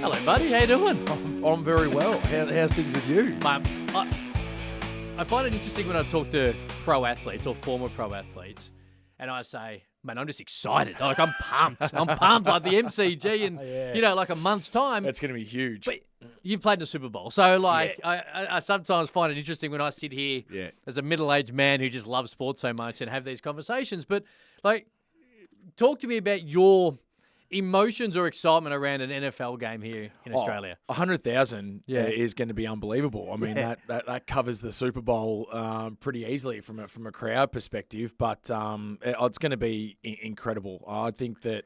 Hello, buddy. How you doing? I'm very well. How's things with you? Mate, I find it interesting when I talk to pro athletes or former pro athletes, and I say, man, I'm just excited. Like, I'm pumped. I'm pumped like the MCG in, like a month's time. That's going to be huge. But you've played in the Super Bowl. So, I sometimes find it interesting when I sit here as a middle-aged man who just loves sports so much and have these conversations. But, talk to me about your emotions or excitement around an NFL game here in Australia. 100,000 is going to be unbelievable. I mean, that covers the Super Bowl pretty easily from a crowd perspective, but it's going to be incredible. I think that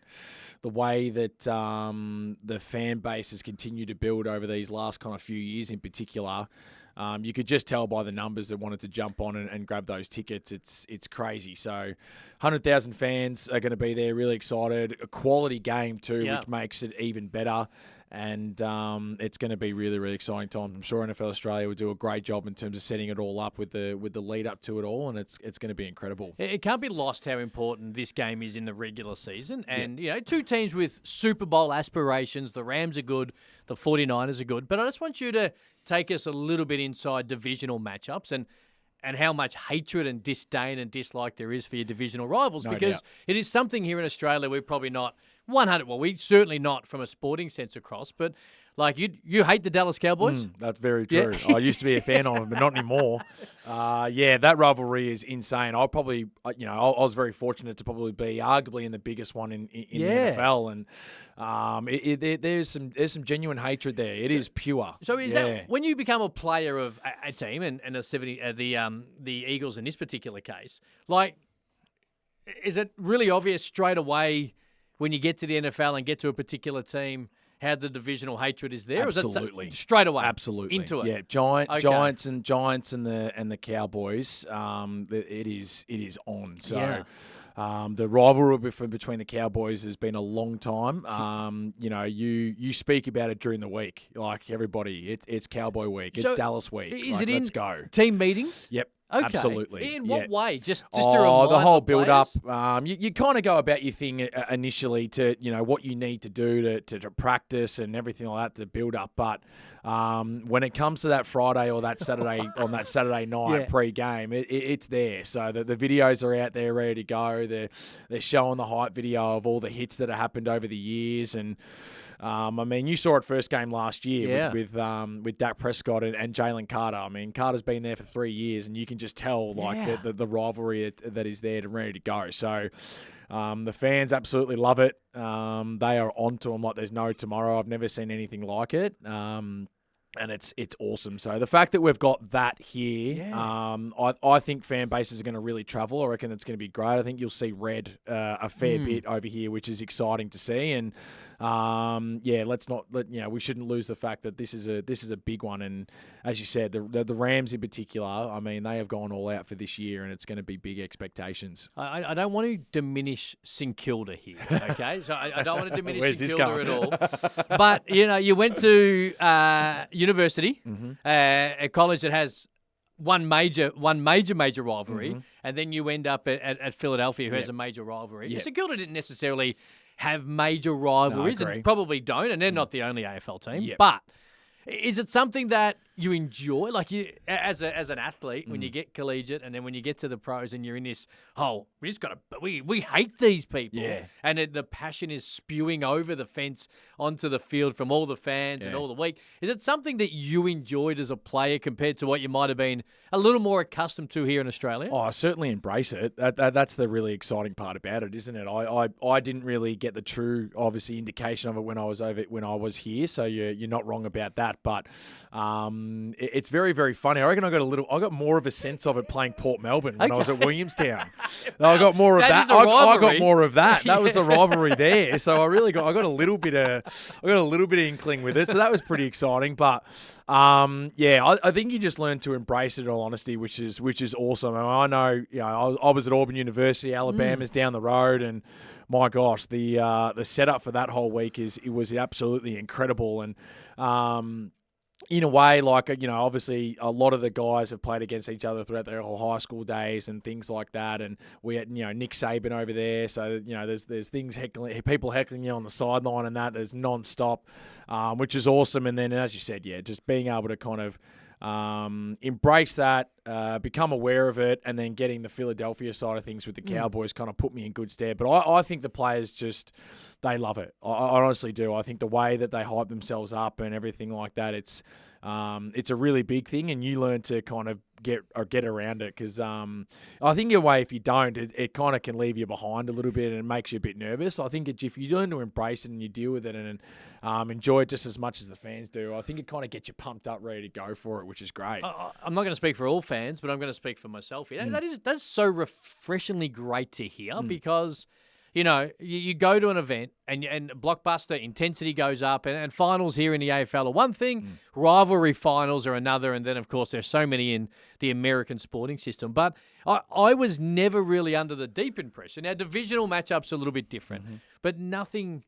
the way that the fan base has continued to build over these last kind of few years in particular, you could just tell by the numbers that wanted to jump on and grab those tickets. It's crazy. So 100,000 fans are going to be there, really excited. A quality game too, which makes it even better. And it's going to be really, really exciting times. I'm sure NFL Australia will do a great job in terms of setting it all up with the lead up to it all, and it's going to be incredible. It can't be lost how important this game is in the regular season. And, two teams with Super Bowl aspirations. The Rams are good. The 49ers are good. But I just want you to take us a little bit inside divisional matchups and how much hatred and disdain and dislike there is for your divisional rivals. No because doubt. It is something here in Australia we're probably not 100. Well, we certainly not from a sporting sense across, but you hate the Dallas Cowboys? That's very true. I used to be a fan of them, but not anymore. That rivalry is insane. I was very fortunate to probably be arguably in the biggest one in the NFL, and there's some genuine hatred there. It is pure. So is that when you become a player of a team and the Eagles in this particular case, is it really obvious straight away when you get to the NFL and get to a particular team how the divisional hatred is there? Absolutely. Or is that straight away? Absolutely. Into it? Yeah, Giants and the Cowboys, it is on. So the rivalry between the Cowboys has been a long time. You speak about it during the week. Like everybody, it's Cowboy week. It's Dallas week. Is it let's go. Team meetings? Yep. Okay. Absolutely. In what way? Just to remind the whole the build up. players? You kind of go about your thing initially to what you need to do to practice and everything like that to build up. But when it comes to that Friday or that Saturday on that Saturday night pre-game, it's there. So the videos are out there ready to go. They're showing the hype video of all the hits that have happened over the years and. You saw it first game last year with Dak Prescott and Jalen Carter. I mean, Carter's been there for 3 years, and you can just tell the rivalry that is there and ready to go. So the fans absolutely love it. They are onto them like there's no tomorrow. I've never seen anything like it. And it's awesome. So the fact that we've got that here, I think fan bases are going to really travel. I reckon it's going to be great. I think you'll see red a fair bit over here, which is exciting to see. And we shouldn't lose the fact that this is a big one. And as you said, the Rams in particular, I mean, they have gone all out for this year, and it's going to be big expectations. I don't want to diminish St Kilda here, okay? So I don't want to diminish St Kilda going? at all. But you went to university, a college that has one major rivalry, and then you end up at Philadelphia, who has a major rivalry. St Kilda didn't necessarily have major rivalries, and probably don't, and they're not the only AFL team. But is it something that you enjoy, like you as an athlete, when you get collegiate, and then when you get to the pros, and you're in this we hate these people, and the passion is spewing over the fence onto the field from all the fans and all the week. Is it something that you enjoyed as a player compared to what you might have been a little more accustomed to here in Australia? Oh, I certainly embrace it. That's the really exciting part about it, isn't it? I didn't really get the true, obviously, indication of it when I was here. So you're not wrong about that, but. It's very, very funny. I reckon I got more of a sense of it playing Port Melbourne when I was at Williamstown. I got more of that. I got more of that. That was the rivalry there. So I got a little bit of inkling with it. So that was pretty exciting. But I think you just learn to embrace it in all honesty, which is awesome. I know, I was at Auburn University, Alabama's down the road, and my gosh, the setup for that whole week was absolutely incredible. And in a way, like, obviously a lot of the guys have played against each other throughout their whole high school days and things like that. And we had, Nick Saban over there. So, there's things people heckling you on the sideline and that. There's non-stop, which is awesome. And then, as you said, just being able to kind of embrace that, become aware of it, and then getting the Philadelphia side of things with the Cowboys kind of put me in good stead. But I think the players they love it. I honestly do. I think the way that they hype themselves up and everything like that, it's a really big thing, and you learn to kind of get around it, because I think your way, if you don't, it kind of can leave you behind a little bit and it makes you a bit nervous. I think if you learn to embrace it and you deal with it and enjoy it just as much as the fans do, I think it kind of gets you pumped up, ready to go for it, which is great. I'm not going to speak for all fans, but I'm going to speak for myself here. That's so refreshingly great to hear, because you go to an event and blockbuster intensity goes up, and finals here in the AFL are one thing, rivalry finals are another, and then, of course, there's so many in the American sporting system. But I was never really under the deep impression. Now, divisional matchups are a little bit different, but nothing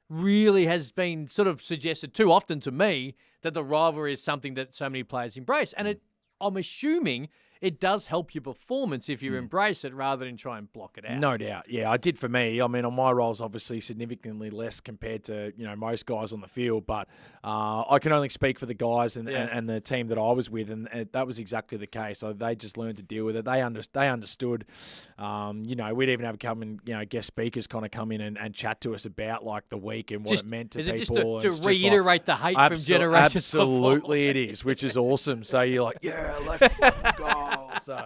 really has been sort of suggested too often to me that the rivalry is something that so many players embrace. And I'm assuming it does help your performance if you embrace it rather than try and block it out. No doubt. Yeah, I did for me. I mean, on my roles, obviously significantly less compared to, most guys on the field, but I can only speak for the guys and the team that I was with, and that was exactly the case. So they just learned to deal with it. They understood. We'd even have guest speakers kind of come in and chat to us about like the week and what it meant to people. Is it just to reiterate the hate from generations Absolutely it is, which is awesome. So you're like, let's go. So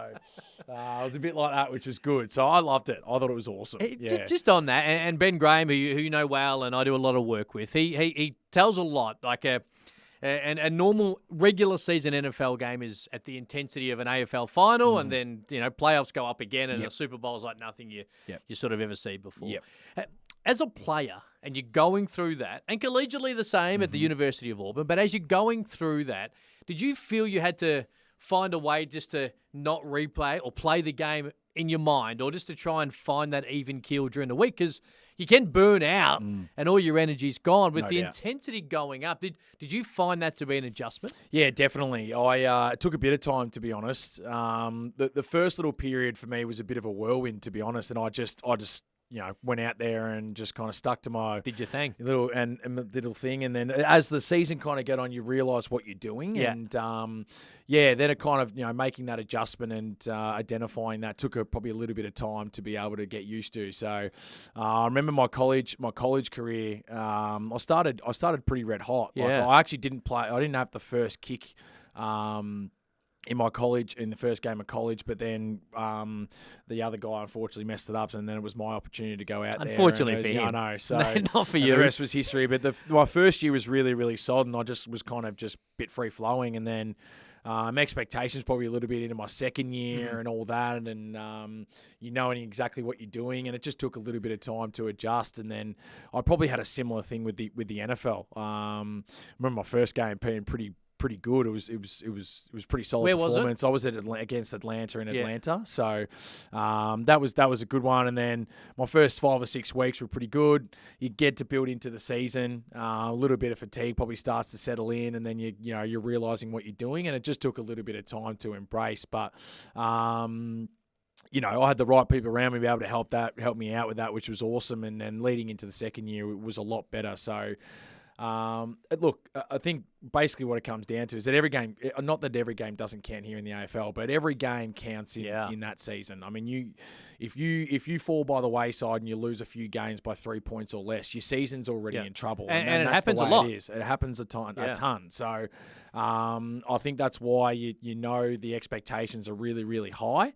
it was a bit like that, which is good. So I loved it. I thought it was awesome. Just on that, and Ben Graham, who you know well, and I do a lot of work with, he tells a lot. Like a normal regular season NFL game is at the intensity of an AFL final, and then playoffs go up again, and the Super Bowl is like nothing you sort of ever see before. As a player, and you're going through that, and collegiately the same at the University of Auburn, but as you're going through that, did you feel you had to find a way just to not replay or play the game in your mind, or just to try and find that even keel during the week? Because you can burn out and all your energy's gone. With the intensity going up, did you find that to be an adjustment? Yeah, definitely. It took a bit of time, to be honest. The first little period for me was a bit of a whirlwind, to be honest, and I just went out there and just kind of stuck to my did your thing, little thing, and then as the season kind of got on, you realise what you're doing, and then it kind of making that adjustment and identifying that took probably a little bit of time to be able to get used to. So I remember my college career. I started pretty red hot. I actually didn't play. I didn't have the first kick. In my college, in the first game of college, but then the other guy unfortunately messed it up, and then it was my opportunity to go out there. Unfortunately for him. I know. So not for you. The rest was history. But my first year was really, really solid, and I just was kind of just a bit free flowing, and then my expectations probably a little bit into my second year and all that, and knowing exactly what you're doing, and it just took a little bit of time to adjust. And then I probably had a similar thing with the NFL. I remember my first game being pretty good. It was pretty solid. Where performance. Was it? I was against Atlanta in Atlanta, so that was a good one. And then my first 5 or 6 weeks were pretty good. You get to build into the season. A little bit of fatigue probably starts to settle in, and then you're realizing what you're doing, and it just took a little bit of time to embrace. But I had the right people around me to be able to help me out with that, which was awesome. And then leading into the second year, it was a lot better. So. Look, I think basically what it comes down to is that every game, not that every game doesn't count here in the AFL, but every game counts in that season. I mean, if you fall by the wayside and you lose a few games by 3 points or less, your season's already in trouble. And it that's happens the way a lot. It is. It happens a ton. So I think that's why the expectations are really, really high.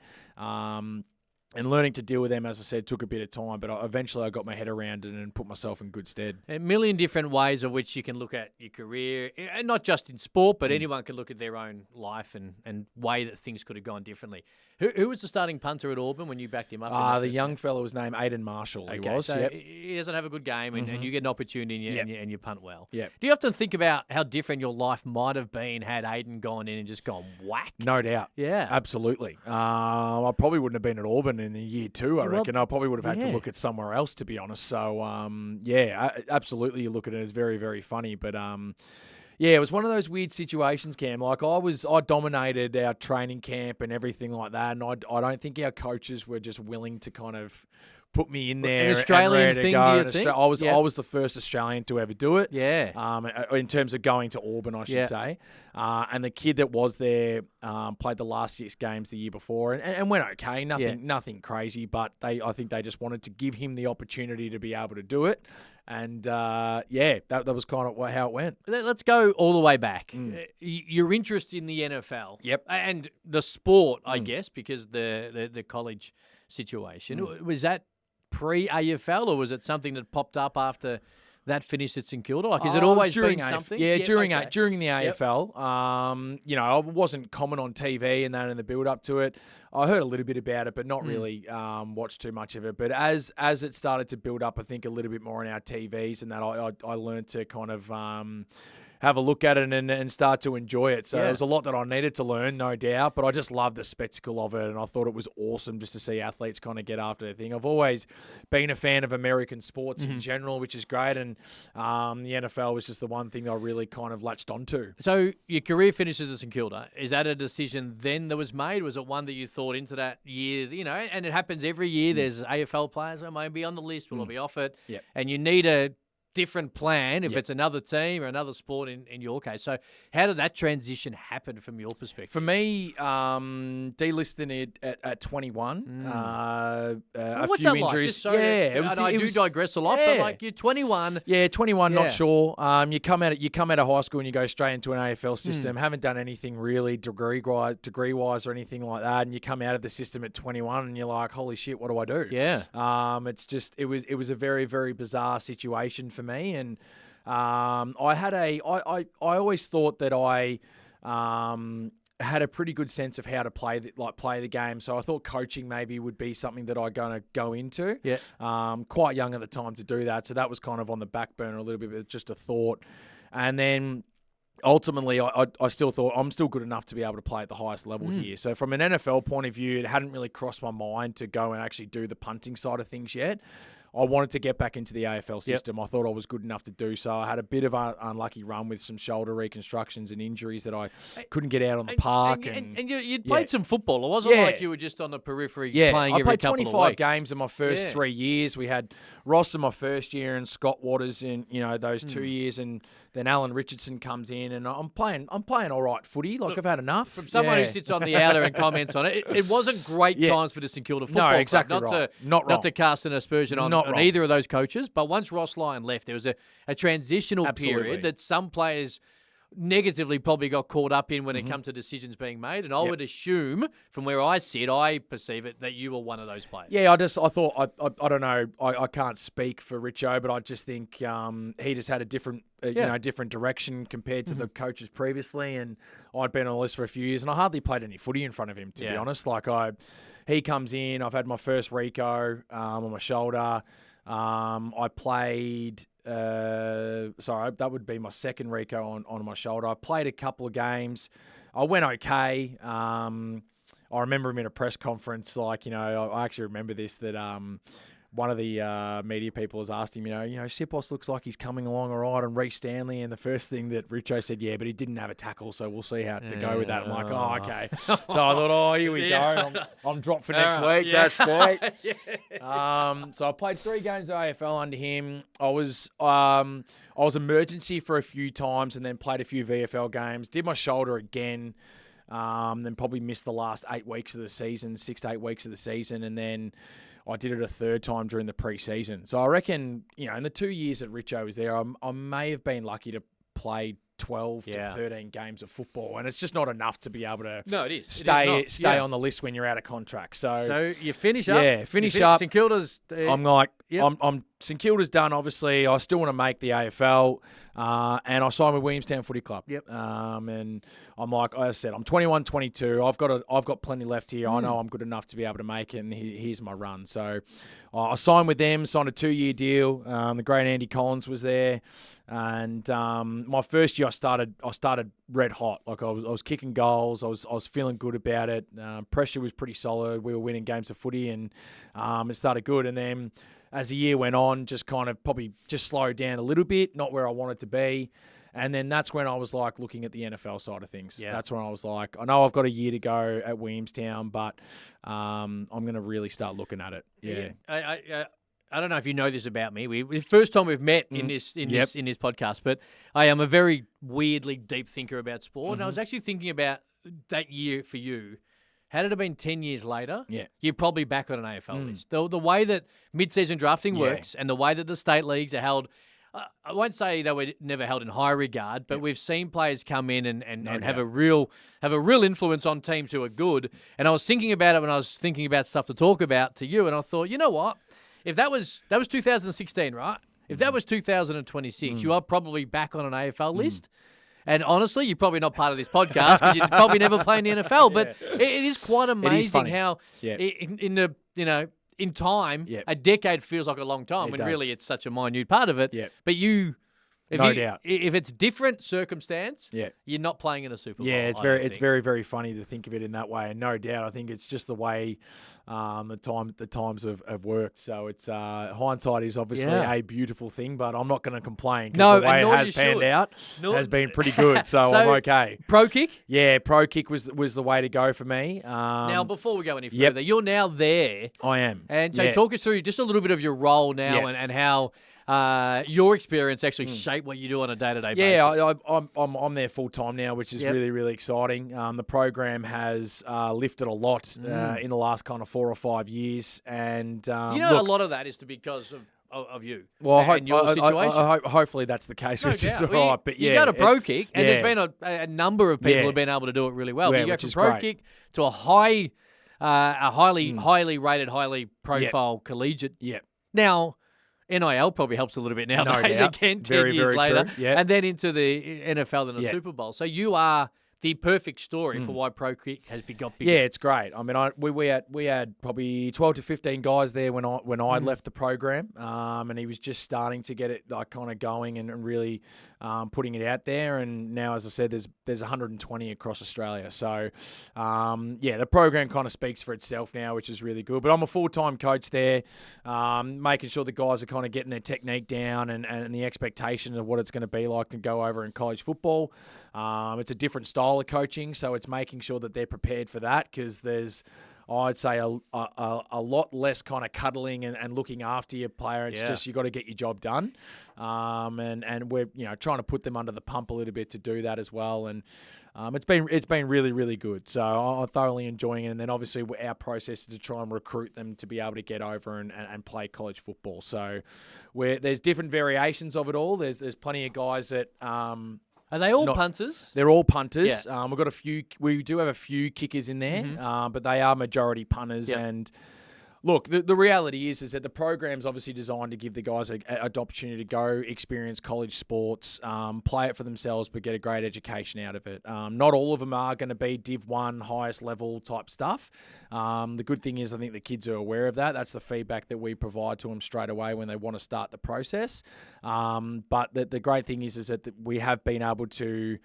And learning to deal with them, as I said, took a bit of time, but eventually I got my head around it and put myself in good stead. A million different ways of which you can look at your career, and not just in sport, but anyone can look at their own life and way that things could have gone differently. Who was the starting punter at Auburn when you backed him up? The young fellow was named Aiden Marshall. Okay, he was. So he doesn't have a good game, and you get an opportunity and you punt well. Yep. Do you often think about how different your life might have been had Aiden gone in and just gone whack? No doubt. Yeah. Absolutely. I probably wouldn't have been at Auburn in year 2, I reckon. I probably would have had to look at somewhere else, to be honest. So, absolutely. You look at it as very, very funny. But, Yeah, it was one of those weird situations, Cam. Like I dominated our training camp and everything like that, and I don't think our coaches were just willing to kind of put me in there. An Australian thing, do you think? I was the first Australian to ever do it. Yeah. In terms of going to Auburn, I should say. And the kid that was there played the last 6 games the year before and went okay. Nothing crazy, but I think they just wanted to give him the opportunity to be able to do it. And that was kind of how it went. Let's go all the way back. Your interest in the NFL. Yep. And the sport, I guess, because the college situation. Was that pre-AFL, or was it something that popped up after that finished at St Kilda? Like, has it always been something? During the AFL. I wasn't common on TV and that in the build-up to it. I heard a little bit about it, but not really watched too much of it. But as it started to build up, I think a little bit more on our TVs and that, I learned to kind of have a look at it and start to enjoy it. So there was a lot that I needed to learn, no doubt, but I just loved the spectacle of it, and I thought it was awesome just to see athletes kind of get after their thing. I've always been a fan of American sports in general, which is great, and the NFL was just the one thing I really kind of latched onto. So your career finishes at St Kilda. Is that a decision then that was made? Was it one that you thought into that year, and it happens every year, there's AFL players who may be on the list, will I be off it? Yep. And you need a different plan if it's another team or another sport in your case. So how did that transition happen from your perspective? For me, delisted at 21. What's that injuries. Like? I do digress a lot, but like you're 21. Yeah, 21, not sure. You come out of high school and you go straight into an AFL system. Haven't done anything really degree-wise or anything like that, and you come out of the system at 21 and you're like, holy shit, what do I do? Yeah. It was a very, very bizarre situation for me, and I always thought that I had a pretty good sense of how to play the game. So I thought coaching maybe would be something that I'm going to go into. Yeah. Quite young at the time to do that, so that was kind of on the back burner a little bit, but just a thought. And then ultimately, I still thought I'm still good enough to be able to play at the highest level here. So from an NFL point of view, it hadn't really crossed my mind to go and actually do the punting side of things yet. I wanted to get back into the AFL system. Yep. I thought I was good enough to do so. I had a bit of an unlucky run with some shoulder reconstructions and injuries that I couldn't get out on the park. And you'd played some football. It wasn't like you were just on the periphery playing every couple of weeks. I played 25 games in my first 3 years. We had Ross in my first year and Scott Waters in those 2 years, and then Alan Richardson comes in, and I'm playing all right footy. Like, I've had enough. From someone who sits on the outer and comments on it, it wasn't great times for the St Kilda football. No, exactly club. Not to cast an aspersion on either of those coaches, but once Ross Lyon left, there was a transitional period that some players negatively probably got caught up in when it comes to decisions being made. And I would assume, from where I sit, I perceive it, that you were one of those players. Yeah, I thought, I don't know, I can't speak for Richo, but I just think he just had a different different direction compared to the coaches previously. And I'd been on the list for a few years, and I hardly played any footy in front of him, to be honest. Like, he comes in, I've had my first Rico on my shoulder. I played... that would be my second Rico on my shoulder. I played a couple of games. I went okay. I remember him in a press conference, I actually remember this, that one of the media people has asked him, Siposs looks like he's coming along all right, and Reece Stanley, and the first thing that Richo said, but he didn't have a tackle, so we'll see how to go with that. I'm like, okay. So I thought, here we go. I'm dropped for next week. Yeah. That's great. So I played 3 games of AFL under him. I was emergency for a few times, and then played a few VFL games. Did my shoulder again. Then probably missed the last 8 weeks of the season, 6 to 8 weeks of the season, and then I did it a third time during the pre-season. So I reckon, in the 2 years that Richo was there, I may have been lucky to play 12 to 13 games of football, and it's just not enough to be able to stay on the list when you're out of contract. So you finish up. Yeah, finish up. St Kilda's. I'm like, I'm St Kilda's done. Obviously, I still want to make the AFL, and I signed with Williamstown Footy Club. Yep. And I'm like, as I said, I'm 21, 22. I've got plenty left here. I know I'm good enough to be able to make it, and here's my run. So I signed with them, signed a 2-year deal. The great Andy Collins was there, and my first year I started red hot. Like, I was kicking goals. I was feeling good about it. Pressure was pretty solid. We were winning games of footy, and it started good. And then as the year went on, just kind of probably just slowed down a little bit, not where I wanted to be. And then that's when I was like looking at the NFL side of things. Yeah. That's when I was like, I know I've got a year to go at Williamstown, but I'm going to really start looking at it. Yeah. I don't know if you know this about me. The first time we've met in this podcast, but I am a very weirdly deep thinker about sport. And I was actually thinking about that year for you. Had it have been 10 years later, you're probably back on an AFL list. The way that mid-season drafting works and the way that the state leagues are held, I won't say they were never held in high regard, but we've seen players come in and have a real influence on teams who are good. And I was thinking about it when I was thinking about stuff to talk about to you, and I thought, you know what? If that was 2016, right? If that was 2026, you are probably back on an AFL list. And honestly, you're probably not part of this podcast because you'd probably never play in the NFL. But it is quite amazing how in time, a decade feels like a long time when really it's such a minute part of it. But if it's different circumstance, you're not playing in a Super Bowl. Yeah, it's very, very funny to think of it in that way. And no doubt, I think it's just the way the times have worked. So it's hindsight is obviously a beautiful thing, but I'm not going to complain because the way it has panned out has been pretty good. So I'm okay. Prokick? Yeah, Prokick was the way to go for me. Now, before we go any further, you're now there. I am. And so talk us through just a little bit of your role now and how your experience actually shape what you do on a day-to-day basis. Yeah, I'm there full-time now, which is really, really exciting. The program has lifted a lot in the last kind of 4 or 5 years. And a lot of that is because of you and your situation. Hopefully that's the case, which is all right. But you go to Prokick, and there's been a number of people who've been able to do it really well. You go from Prokick to a highly rated, highly profile collegiate. Now, NIL probably helps a little bit nowadays again, 10 years later. And then into the NFL and the Super Bowl. So you are the perfect story for why Prokick has got bigger. Yeah, it's great. I mean, we had probably 12 to 15 guys there when I left the program, and he was just starting to get it like kind of going and really putting it out there. And now, as I said, there's 120 across Australia. So the program kind of speaks for itself now, which is really good. But I'm a full-time coach there, making sure the guys are kind of getting their technique down and the expectation of what it's going to be like and go over in college football. It's a different style of coaching, so it's making sure that they're prepared for that because there's, I'd say, a lot less kind of cuddling and looking after your player. It's just you got to get your job done, and we're trying to put them under the pump a little bit to do that as well. And it's been really, really good. So I'm thoroughly enjoying it. And then obviously our process is to try and recruit them to be able to get over and play college football. So there's different variations of it all. There's plenty of guys that. Are they all punters? They're all punters. We've got a few. We do have a few kickers in there, but they are majority punters. And look, the reality is that the program's obviously designed to give the guys an opportunity to go experience college sports, play it for themselves, but get a great education out of it. Not all of them are going to be Div 1, highest level type stuff. The good thing is I think the kids are aware of that. That's the feedback that we provide to them straight away when they want to start the process. But the great thing is that we have been able to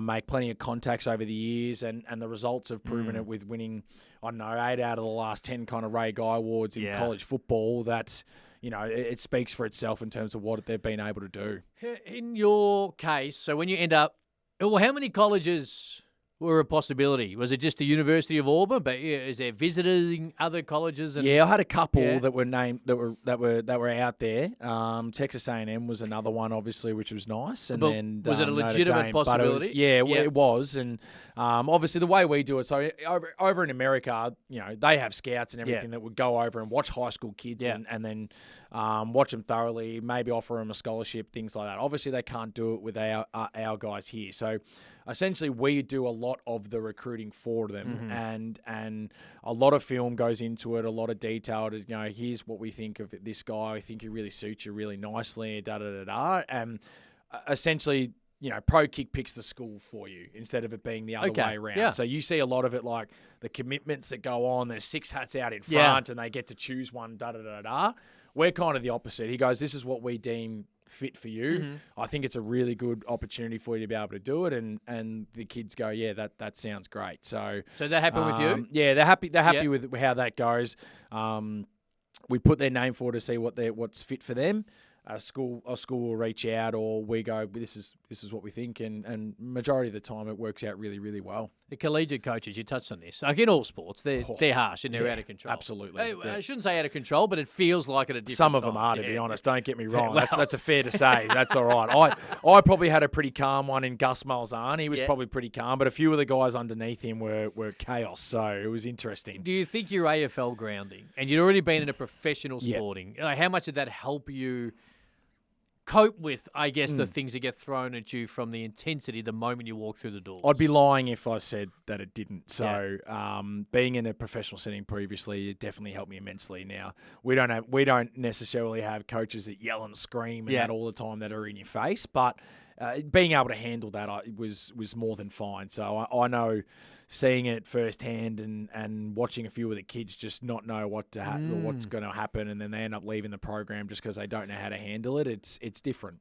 make plenty of contacts over the years, and the results have proven it with winning, 8 out of the last 10 kind of Ray Guy Awards in college football. That, it speaks for itself in terms of what they've been able to do. In your case, so when you end up, how many colleges were a possibility? Was it just the University of Auburn? But is there visiting other colleges? I had a couple that were named that were out there. Texas A&M was another one, obviously, which was nice. And then was it a legitimate possibility? It was. And obviously, the way we do it, so over in America, they have scouts and everything that would go over and watch high school kids and then watch them thoroughly, maybe offer them a scholarship, things like that. Obviously, they can't do it with our guys here. So essentially, we do a lot of the recruiting for them, and a lot of film goes into it, a lot of detail. Here's what we think of this guy. I think he really suits you really nicely. And essentially, Prokick picks the school for you instead of it being the other way around. Yeah. So you see a lot of it, like the commitments that go on. There's 6 hats out in front, and they get to choose one. We're kind of the opposite. He goes, "This is what we deem fit for you. I think it's a really good opportunity for you to be able to do it." And the kids go, "Yeah, that sounds great." So they're happy with you? Yeah, they're happy. They're happy with how that goes. we put their name forward to see what's fit for them. A school will reach out, or we go, this is what we think, and majority of the time it works out really, really well. The collegiate coaches, you touched on this. Like in all sports, they're harsh and they're out of control. Absolutely. I shouldn't say out of control, but it feels like at a different Some of them are, to be honest. Don't get me wrong. That's a fair to say. That's all right. I probably had a pretty calm one in Gus Malzahn. He was probably pretty calm, but a few of the guys underneath him were chaos. So it was interesting. Do you think your AFL grounding, and you'd already been in a professional sporting, how much did that help you cope with, I guess, the things that get thrown at you from the intensity the moment you walk through the doors? I'd be lying if I said that it didn't. So being in a professional setting previously, it definitely helped me immensely. Now, we don't necessarily have coaches that yell and scream and that all the time that are in your face, but being able to handle that was more than fine. So I know seeing it firsthand and watching a few of the kids just not know what's going to happen, and then they end up leaving the program just because they don't know how to handle it. It's different.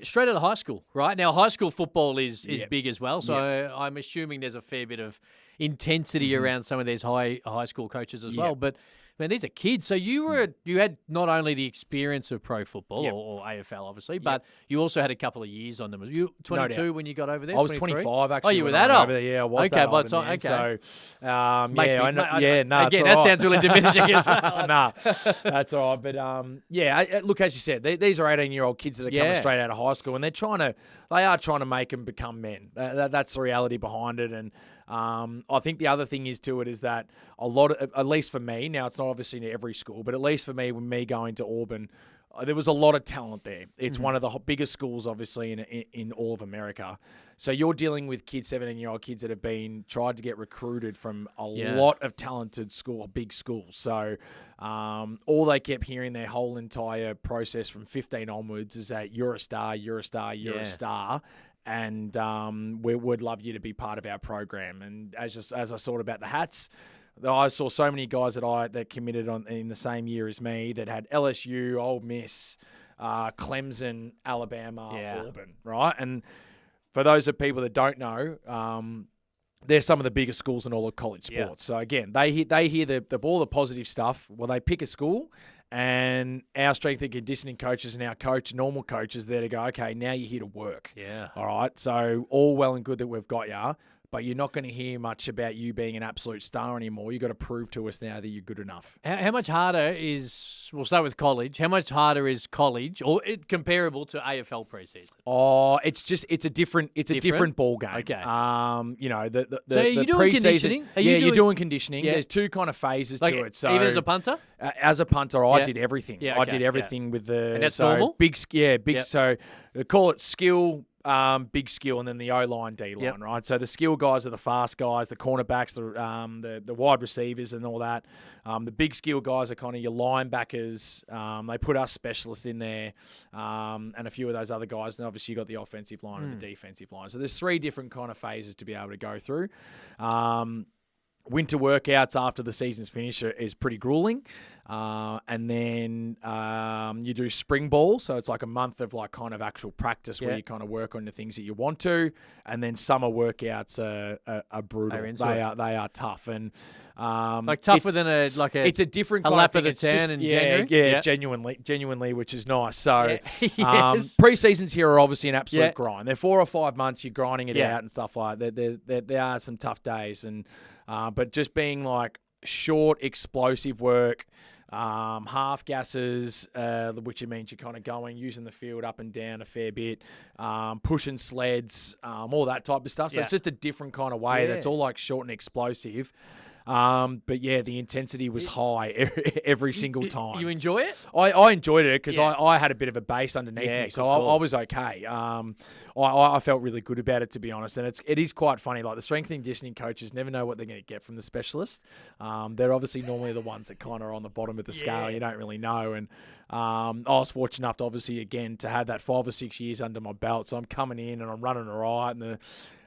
Straight out of high school, right? Now, high school football is big as well, so I'm assuming there's a fair bit of intensity around some of these high school coaches as well. But man, these are kids. So you had not only the experience of pro football or AFL, obviously, but you also had a couple of years on them. Were you 22 when you got over there? I was 25 actually. Oh, you were that old? Yeah, I was. Okay, by the time. Okay. So, Again, that sounds really diminishing as well. Nah, that's all right. But look, as you said, these are 18-year-old kids that are coming straight out of high school, and they are trying to make them become men. That's the reality behind it, and. I think the other thing is that a lot of, at least for me, now it's not obviously in every school, but at least for me, when me going to Auburn, there was a lot of talent there. It's one of the biggest schools, obviously, in all of America. So you're dealing with 17-year-old kids that have been tried to get recruited from a lot of talented big schools. So all they kept hearing their whole entire process from 15 onwards is that you're a star, you're a star, you're a star. And we would love you to be part of our program. And as I thought about the hats, I saw so many guys that committed in the same year as me that had LSU, Ole Miss, Clemson, Alabama, Auburn, right? And for those of people that don't know, they're some of the biggest schools in all of college sports. So again, they hear all the positive stuff. Well, they pick a school. And our strength and conditioning coaches and our normal coaches, there to go, okay, now you're here to work. Yeah. All right. So all well and good that we've got you, but you're not going to hear much about you being an absolute star anymore. You've got to prove to us now that you're good enough. How much harder we'll start with college. How much harder is college comparable to AFL preseason? Oh, it's a different ball game. Okay. So are you doing conditioning? You're doing conditioning. Yeah. There's two kind of phases to it. So even as a punter? As a punter, I did everything. Yeah, okay. I did everything with the... And that's normal? Big. So they call it skill, big skill, and then the O-line, D-line, right? So the skill guys are the fast guys, the cornerbacks, the wide receivers and all that. The big skill guys are kind of your linebackers. They put us specialists in there and a few of those other guys. And obviously you got the offensive line and the defensive line. So there's three different kind of phases to be able to go through. Winter workouts after the season's finished is pretty grueling. And then you do spring ball. So it's like a month of like kind of actual practice where you kind of work on the things that you want to. And then summer workouts are brutal. They are tough. And like tougher than it's a different a kind lap of the town in January. Genuinely, which is nice. So pre-seasons here are obviously an absolute grind. They're 4 or 5 months. You're grinding it out and stuff like that. There are some tough days, and but just being like short, explosive work. Half gases, which means you're kind of using the field up and down a fair bit, pushing sleds, all that type of stuff. So it's just a different kind of way that's all like short and explosive. But yeah, the intensity was high every single time. You enjoy it? I enjoyed it because I had a bit of a base underneath me, so I was okay. I felt really good about it, to be honest. And it is quite funny. Like the strength and conditioning coaches never know what they're going to get from the specialist. They're obviously normally the ones that kind of are on the bottom of the scale. You don't really know. And I was fortunate enough to obviously again to have that 5 or 6 years under my belt. So I'm coming in and I'm running all right,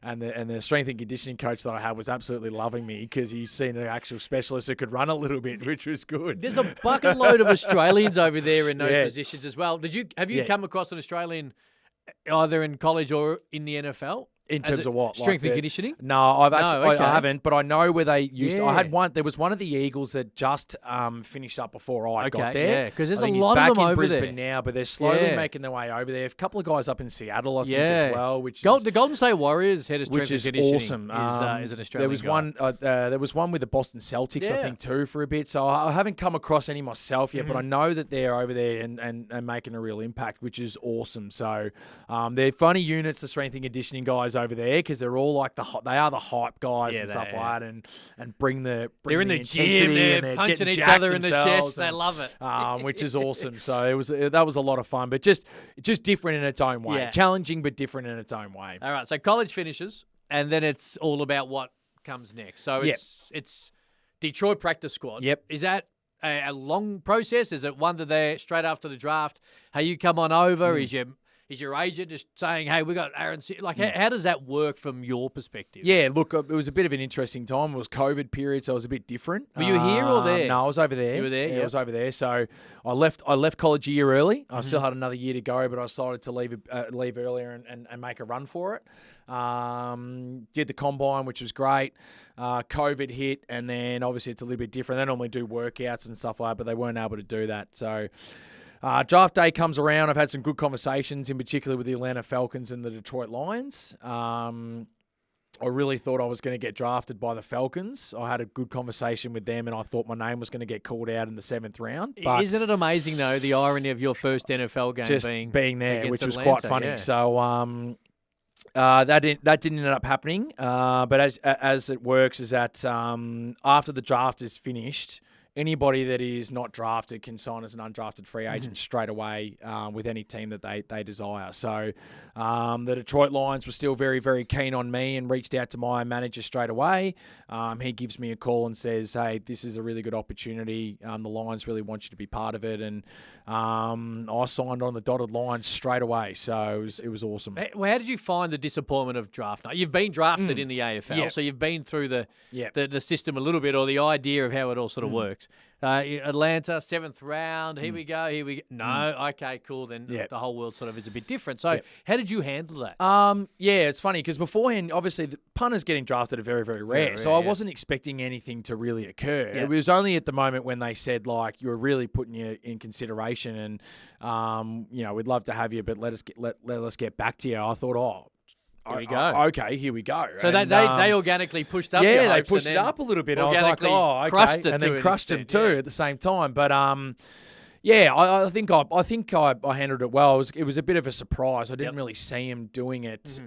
and the strength and conditioning coach that I had was absolutely loving me because he's seen an actual specialist who could run a little bit, which was good. There's a bucket load of Australians over there in those positions as well. Have you come across an Australian either in college or in the NFL? In terms of what? Strength and conditioning? No, I haven't, but I know where they used to. I had Yeah. there was one of the Eagles that just finished up before I got there. Yeah, because there's I a think lot he's of them back in over Brisbane there. now, but they're slowly Yeah. making their way over there. A couple of guys up in Seattle, I think, as well, which is the Golden State Warriors head of strength and conditioning awesome. is an Australian There was guy. there was one with the Boston Celtics, I think, too, for a bit. So I haven't come across any myself yet, but I know that they're over there and making a real impact, which is awesome. So they're funny units, the strength and conditioning guys over there, because they're all like they are the hype guys and stuff like that, and bring the they're in the intensity gym, and they're punching getting each jacked other in the themselves chest. They love it, which is awesome. So that was a lot of fun, but just different in its own way, challenging but different in its own way. All right, so college finishes, and then it's all about what comes next. So it's Detroit practice squad. Yep. Is that a long process? Is it one that they're straight after the draft? Hey, you come on over. Is your agent just saying, hey, we got Arryn Siposs? Like, how does that work from your perspective? Yeah, look, it was a bit of an interesting time. It was COVID period, so it was a bit different. Were you here or there? No, I was over there. You were there? Yeah, I was over there. So I left college a year early. I still had another year to go, but I decided to leave earlier and make a run for it. Did the combine, which was great. COVID hit, and then obviously it's a little bit different. They normally do workouts and stuff like that, but they weren't able to do that. So draft day comes around. I've had some good conversations, in particular with the Atlanta Falcons and the Detroit Lions. I really thought I was going to get drafted by the Falcons. I had a good conversation with them, and I thought my name was going to get called out in the 7th round. But isn't it amazing, though, the irony of your first NFL game just being there, which was quite funny. Yeah. So that didn't end up happening. But as it works is that after the draft is finished, anybody that is not drafted can sign as an undrafted free agent straight away with any team that they desire. So the Detroit Lions were still very, very keen on me and reached out to my manager straight away. He gives me a call and says, hey, this is a really good opportunity. The Lions really want you to be part of it. And I signed on the dotted line straight away. So it was awesome. Well, how did you find the disappointment of draft night? You've been drafted in the AFL, so you've been through the system a little bit, or the idea of how it all sort of works. Atlanta, 7th round. Here we go. No, okay, cool. Then the whole world sort of is a bit different. So how did you handle that? It's funny because beforehand, obviously, the punters getting drafted are very, very rare. So I wasn't expecting anything to really occur. It was only at the moment when they said, like, you're really putting you in consideration and, we'd love to have you, but let us get back to you. I thought, here we go. Okay, here we go. So and, they organically pushed up. Yeah, they pushed it up a little bit. I was like, okay, crushed it and then crushed them too at the same time. But I think I handled it well. It was a bit of a surprise. I didn't really see him doing it.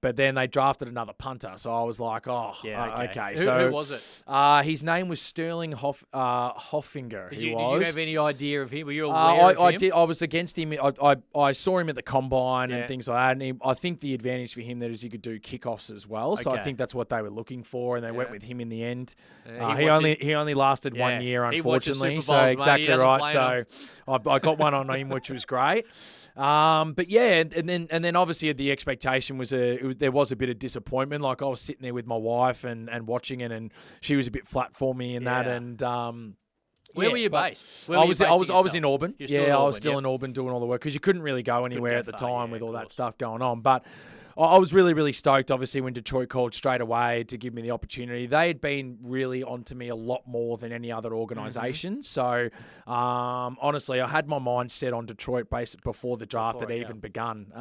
But then they drafted another punter, so I was like, okay. Who was it? His name was Sterling Hoffinger. Did you have any idea of him? Were you aware of him? I did. I was against him. I saw him at the combine and things like that. And I think the advantage for him there is he could do kickoffs as well. So I think that's what they were looking for, and they went with him in the end. He only lasted 1 year, unfortunately. So exactly right. So I got one on him, which was great. But and then obviously the expectation was there was a bit of disappointment. Like I was sitting there with my wife and watching it, and she was a bit flat for me in that. And where were you based? I was in Auburn. I was still in in Auburn doing all the work because you couldn't really go anywhere at the time with all that stuff going on. But I was really, really stoked, obviously, when Detroit called straight away to give me the opportunity. They had been really onto me a lot more than any other organisation. So, honestly, I had my mind set on Detroit before the draft had even begun.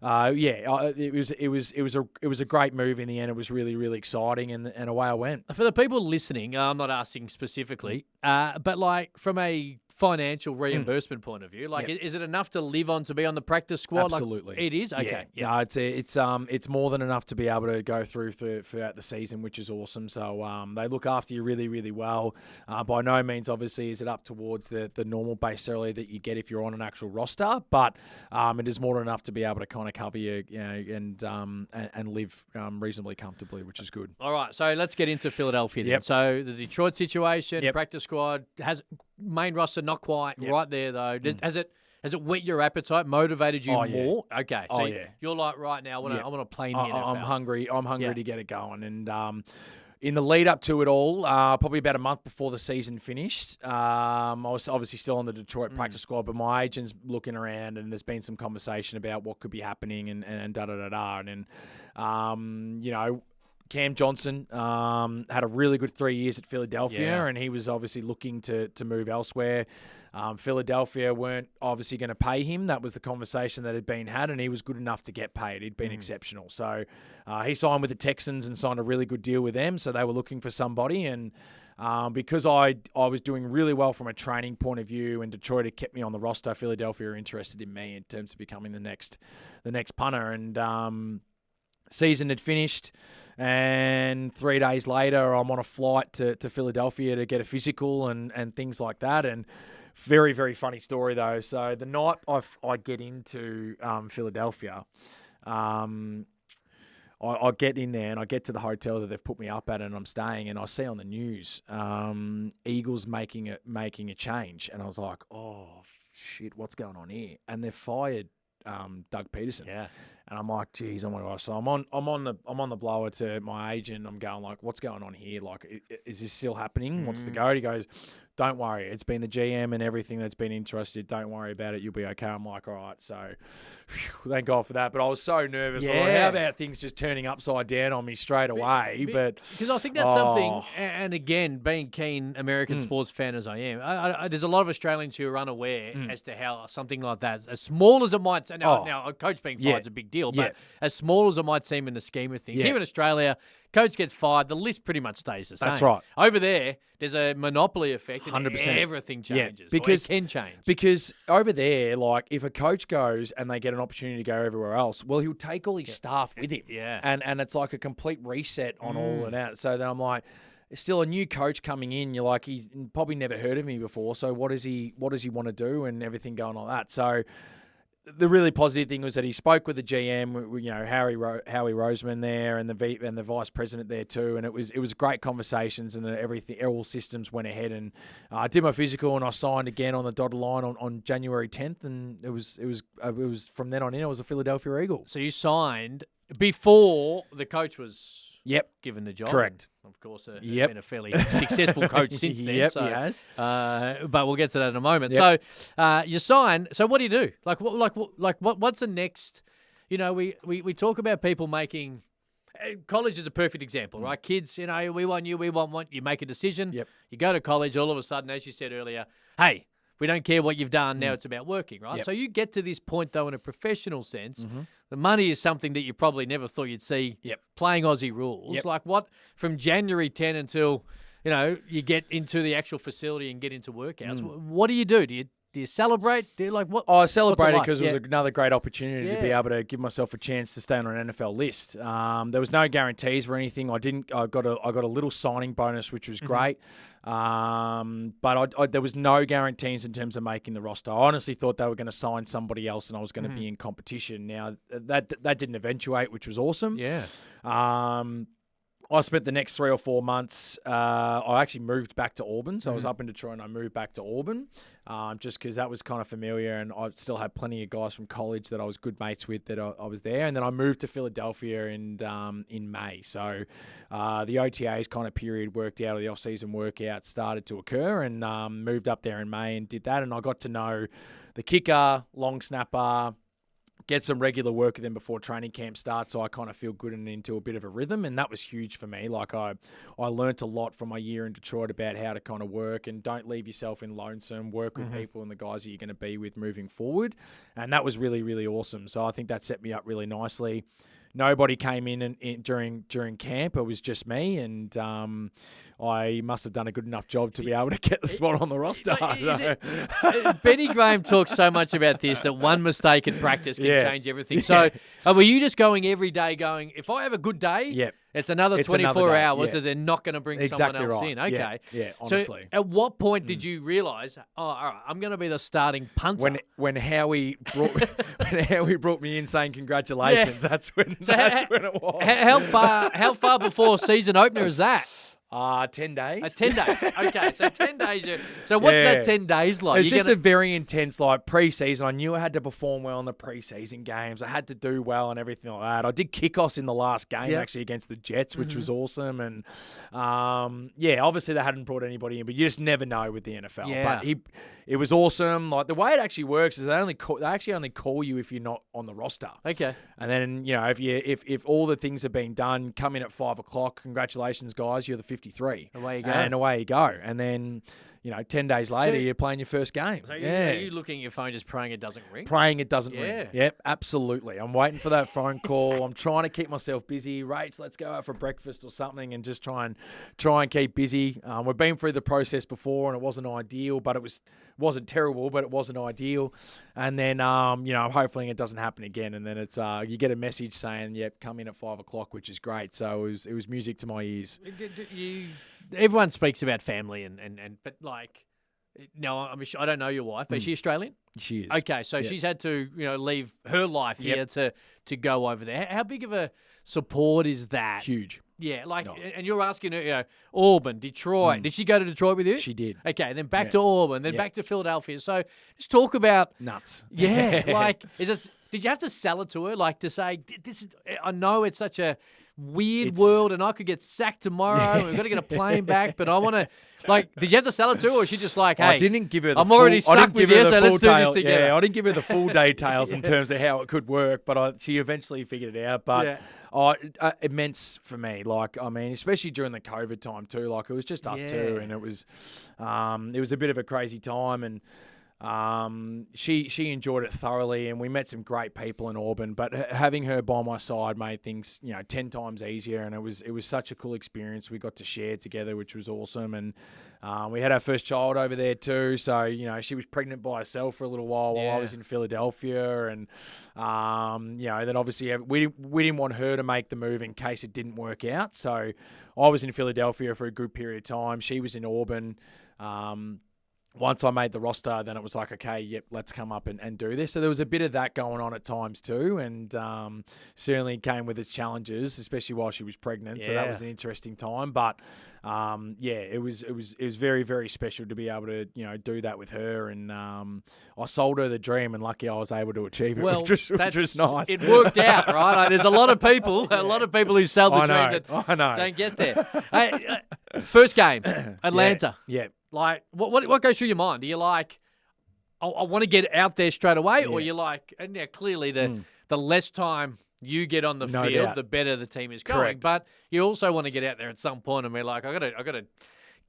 It was a great move in the end. It was really, really exciting, and away I went. For the people listening, I'm not asking specifically, but like from a financial reimbursement point of view, like is it enough to live on to be on the practice squad? Absolutely, it is. Okay, No, it's more than enough to be able to go through throughout the season, which is awesome. So they look after you really, really well. By no means, obviously, is it up towards the normal base salary that you get if you're on an actual roster, but it is more than enough to be able to kind of cover you, and live reasonably comfortably, which is good. All right, so let's get into Philadelphia then. So the Detroit situation, practice squad has main roster not quite right there though. Has it whet your appetite, motivated you more? Okay, so you're like, right now, I want to play in the NFL. I'm hungry to get it going, and in the lead up to it all, probably about a month before the season finished, I was obviously still on the Detroit practice squad, but my agent's looking around and there's been some conversation about what could be happening and da-da-da-da. And Cam Johnson had a really good 3 years at Philadelphia, and he was obviously looking to move elsewhere. Philadelphia weren't obviously going to pay him. That was the conversation that had been had, and he was good enough to get paid. He'd been exceptional. So he signed with the Texans and signed a really good deal with them, so they were looking for somebody. And because I was doing really well from a training point of view and Detroit had kept me on the roster, Philadelphia were interested in me in terms of becoming the next punter. And season had finished, and 3 days later I'm on a flight to Philadelphia to get a physical and things like that. And very, very funny story though. So the night I get into Philadelphia, I get in there and I get to the hotel that they've put me up at and I'm staying, and I see on the news Eagles making a change, and I was like, oh shit, what's going on here? And they've fired Doug Peterson. Yeah. And I'm like, geez, oh my gosh. So I'm on the blower to my agent. I'm going like, what's going on here? Like, is this still happening? What's the go? He goes, don't worry. It's been the GM and everything that's been interested. Don't worry about it. You'll be okay. I'm like, all right. So thank God for that. But I was so nervous. Yeah. Like, how about things just turning upside down on me straight away? But because I think that's something, and again, being keen American sports fan as I am, I there's a lot of Australians who are unaware as to how something like that, as small as it might seem, now a coach being fired is a big deal, but as small as it might seem in the scheme of things, here in Australia, coach gets fired, the list pretty much stays the same. That's right. Over there, there's a monopoly effect, and 100%. everything changes. Because it can change. Because over there, like, if a coach goes and they get an opportunity to go everywhere else, well, he'll take all his staff with him. Yeah. And it's like a complete reset on all of that. So then I'm like, still a new coach coming in. You're like, he's probably never heard of me before. So what does he want to do and everything going on that? So the really positive thing was that he spoke with the GM, Howie Roseman there, and the vice president there too, and it was great conversations, and everything, all systems went ahead, and I did my physical, and I signed again on the dotted line on January 10th, and it was from then on in I was a Philadelphia Eagle. So you signed before the coach was given the job. Correct. And of course, he's been a fairly successful coach since then. He has. But we'll get to that in a moment. Yep. So you sign. So what do you do? What's the next? We talk about people making. College is a perfect example, right? Kids, we want you, we want one. You make a decision. Yep. You go to college. All of a sudden, as you said earlier, hey, we don't care what you've done. Now it's about working, right? Yep. So you get to this point, though, in a professional sense. The money is something that you probably never thought you'd see playing Aussie rules. Yep. Like what, from January 10 until, you get into the actual facility and get into workouts. What do you do? Do you celebrate? Do you what? I celebrated what's it like? because it was another great opportunity to be able to give myself a chance to stay on an NFL list. There was no guarantees for anything. I got a little signing bonus, which was great. But there was no guarantees in terms of making the roster. I honestly thought they were going to sign somebody else and I was going to be in competition. Now, that didn't eventuate, which was awesome. Yeah. I spent the next 3 or 4 months. I actually moved back to Auburn. So I was up in Detroit and I moved back to Auburn just because that was kind of familiar. And I still had plenty of guys from college that I was good mates with that I was there. And then I moved to Philadelphia in May. So the OTAs kind of period worked out, or the off-season workout started to occur, and moved up there in May and did that. And I got to know the kicker, long snapper, get some regular work with them before training camp starts, so I kind of feel good and into a bit of a rhythm, and that was huge for me. Like I learnt a lot from my year in Detroit about how to kind of work and don't leave yourself in lonesome, work with people and the guys that you're going to be with moving forward, and that was really, really awesome. So I think that set me up really nicely. Nobody came in during camp. It was just me, and I must have done a good enough job to be able to get the spot on the roster. Benny Graham talks so much about this, that one mistake in practice can change everything. So were you just going every day going, if I have a good day, it's another 24 hours that they're not going to bring someone else in? Okay. Yeah, honestly. So at what point did you realise, all right, I'm going to be the starting punter? When Howie brought me in saying congratulations, that's when it was. How far before season opener is that? 10 days. 10 days. Okay, so 10 days. So what's that 10 days like? It's just a very intense, like, pre-season. I knew I had to perform well in the pre-season games. I had to do well and everything like that. I did kickoffs in the last game, actually, against the Jets, which was awesome. And, obviously they hadn't brought anybody in, but you just never know with the NFL. Yeah. But it was awesome. Like, the way it actually works is they actually only call you if you're not on the roster. Okay. And then, if all the things have been done, come in at 5 o'clock, congratulations, guys, you're the 53. Away you go. And away you go. And then, 10 days later, you're playing your first game. So are you looking at your phone just praying it doesn't ring? Praying it doesn't ring. Yep, absolutely. I'm waiting for that phone call. I'm trying to keep myself busy. Rach, let's go out for breakfast or something and just try and keep busy. We've been through the process before and it wasn't ideal, but it wasn't terrible, but it wasn't ideal. And then, hopefully it doesn't happen again. And then it's you get a message saying, yep, come in at 5 o'clock, which is great. So it was music to my ears. Everyone speaks about family but like, no, I don't know your wife, but is she Australian? She is. Okay, so she's had to, leave her life here to go over there. How big of a support is that? Huge. Yeah, and you're asking her, Auburn, Detroit. Did she go to Detroit with you? She did. Okay, then back to Auburn, then back to Philadelphia. So just talk about nuts. Yeah, did you have to sell it to her, to say this? I know it's such a weird world, and I could get sacked tomorrow. And we've got to get a plane back, but I want to. Did you have to sell it to her, or was she just like, hey, I didn't give her the I'm full, already stuck with you, so let's do this together. Yeah, I didn't give her the full details in terms of how it could work, but she eventually figured it out. But immense for me. Especially during the COVID time too. It was just us two, and it was a bit of a crazy time, and she enjoyed it thoroughly, and we met some great people in Auburn. But having her by my side made things 10 times easier, and it was such a cool experience. We got to share together, which was awesome, and we had our first child over there too. So she was pregnant by herself for a little while I was in Philadelphia, and then obviously we didn't want her to make the move in case it didn't work out. So I was in Philadelphia for a good period of time. She was in Auburn. Once I made the roster, then it was like, okay, yep, let's come up and do this. So there was a bit of that going on at times too, and certainly came with its challenges, especially while she was pregnant. Yeah. So that was an interesting time. But it was very, very special to be able to do that with her. And I sold her the dream, and lucky I was able to achieve it, which was nice. It worked out, right? There's a lot of people who sell the dream that don't get there. Hey, first game, Atlanta. Yeah. What goes through your mind? Do you I want to get out there straight away, or you and clearly the less time you get on the field, the better the team is going. Correct. But you also want to get out there at some point and be like, I got to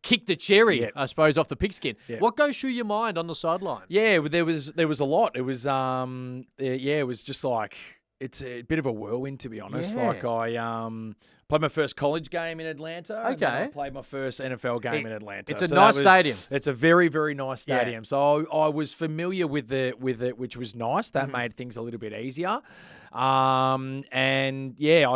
kick the cherry, I suppose, off the pigskin. Yep. What goes through your mind on the sideline? Yeah, there was a lot. It was it was just it's a bit of a whirlwind, to be honest. Yeah. I played my first college game in Atlanta. Okay. And then I played my first NFL game in Atlanta. It's a nice stadium. It's a very, very nice stadium. Yeah. So I was familiar with it, which was nice. That made things a little bit easier. I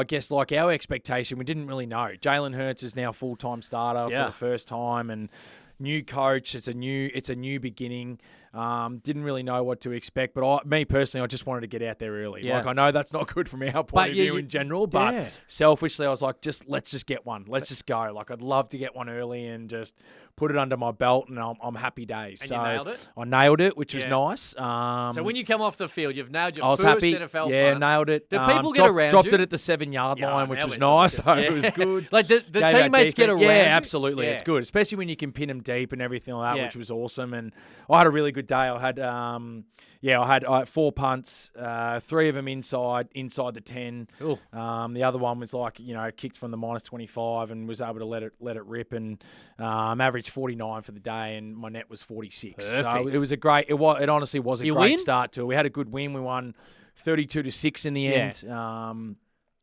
guess our expectation, we didn't really know. Jalen Hurts is now full-time starter for the first time, and new coach. It's a new beginning. Didn't really know what to expect, but me personally, I just wanted to get out there early. Yeah. I know that's not good from our point of view in general, but selfishly, I was like, let's just get one. Let's just go. I'd love to get one early and just put it under my belt, and I'm happy days. And you nailed it? I nailed it, which was nice. So when you come off the field, you've nailed your first NFL punt. Yeah, nailed it. Do people get around dropped you? it at the 7-yard line, which was nice. So it was good. The teammates get around you? Yeah, absolutely. Yeah. It's good, especially when you can pin them deep and everything like that, which was awesome. And I had a really good day. I had I had 4 punts, 3 of them inside the 10. The other one was kicked from the -25 and was able to let it rip, and averaged 49 for the day, and my net was 46. Perfect. So it was it honestly was a great start to it. We had a good win. We won 32-6 in the end.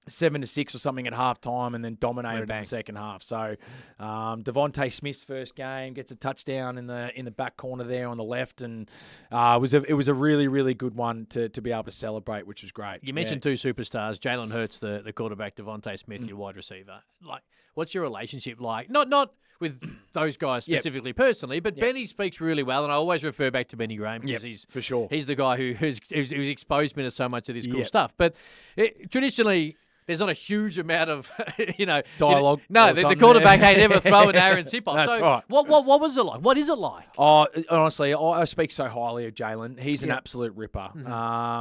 7-6 or something at halftime, and then dominated in the second half. So, Devonta Smith's first game gets a touchdown in the back corner there on the left, and it was a really, really good one to be able to celebrate, which was great. You mentioned 2 superstars, Jalen Hurts, the quarterback, Devonta Smith, your wide receiver. What's your relationship like? Not with those guys specifically personally, but Benny speaks really well, and I always refer back to Benny Graham because he's for sure. He's the guy who's exposed me to so much of this cool stuff. But traditionally, there's not a huge amount of, Dialogue the quarterback ain't never throwing Arryn Siposs. That's so right. What was it like? What is it like? Oh, honestly, I speak so highly of Jalen. He's an Yep. absolute ripper.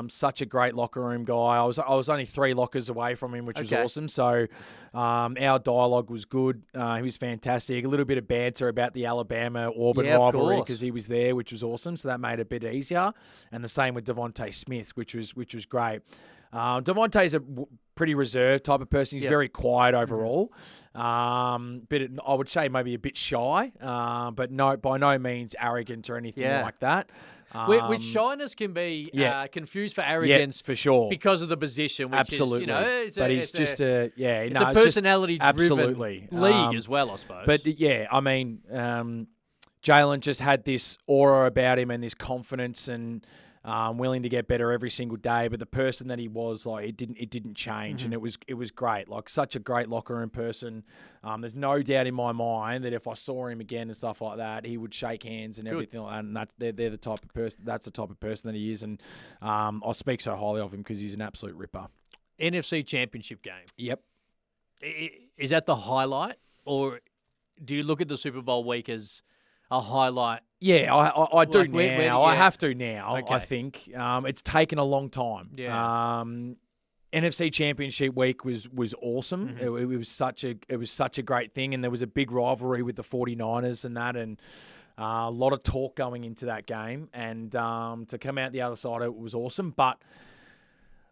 Such a great locker room guy. I was only 3 lockers away from him, which was awesome. So our dialogue was good. He was fantastic. A little bit of banter about the Alabama-Auburn rivalry because he was there, which was awesome. So that made it a bit easier. And the same with Devonta Smith, which was great. Devontae's a pretty reserved type of person. He's very quiet overall. I would say maybe a bit shy, but by no means arrogant or anything like that. Which shyness can be confused for arrogance, for sure, because of the position. Which absolutely, is, it's a personality-driven league as well, I suppose. But I mean, Jalen just had this aura about him and this confidence and. Willing to get better every single day, but the person that he was, like, it didn't change, and it was great. Like, such a great locker room person. There's no doubt in my mind that if I saw him again and stuff like that, he would shake hands and everything like that. And they're the type of person. That's the type of person that he is, and I speak so highly of him because he's an absolute ripper. NFC Championship game. Yep. Is that the highlight, or do you look at the Super Bowl week as a highlight? Yeah, I do now. I have to now. Okay. I think it's taken a long time. Yeah. NFC Championship week was awesome. It was such a great thing, and there was a big rivalry with the 49ers and that, and a lot of talk going into that game. And to come out the other side, it was awesome. But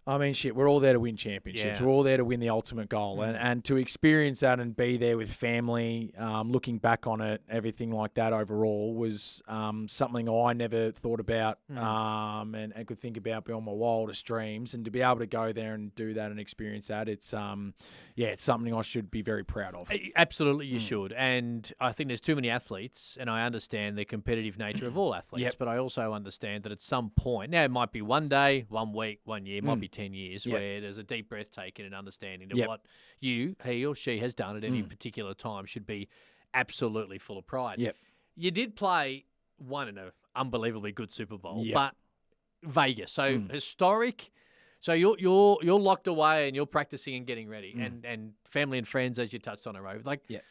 I mean, we're all there to win championships. Yeah. We're all there to win the ultimate goal. And to experience that and be there with family, looking back on it, everything like that overall was something I never thought about and could think about beyond my wildest dreams. And to be able to go there and do that and experience that, it's something I should be very proud of. Absolutely, you should. And I think there's too many athletes, and I understand the competitive nature of all athletes, but I also understand that at some point, now it might be one day, 1 week, 1 year, it might be 10 years, where there's a deep breath taken and understanding that what he or she has done at any particular time should be absolutely full of pride. Yep. You did play one in an unbelievably good Super Bowl, but Vegas, so historic. So you're locked away and you're practicing and getting ready, and family and friends, as you touched on,